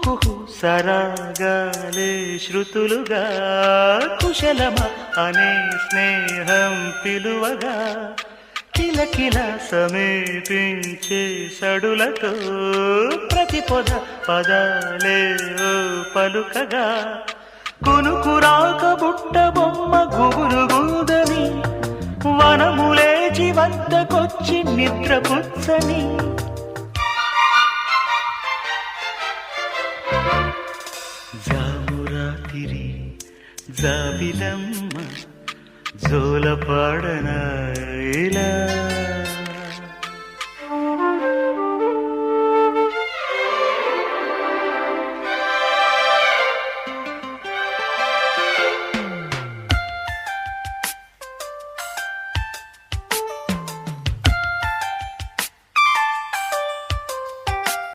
కుహు సరాగాలే శృతులుగా కుశలమ అనే స్నేహం పిలువగా కిలకిల సమీపించే సడులతో ప్రతి పొద పదాలే పలుకగా కునుకురాక బుట్ట బొమ్మ గుబురు గుందని వనములేచి వద్దకొచ్చి నిద్రపుచ్చని జామురాతిరి జాబిలమ్మ జోలపాడన ఇలా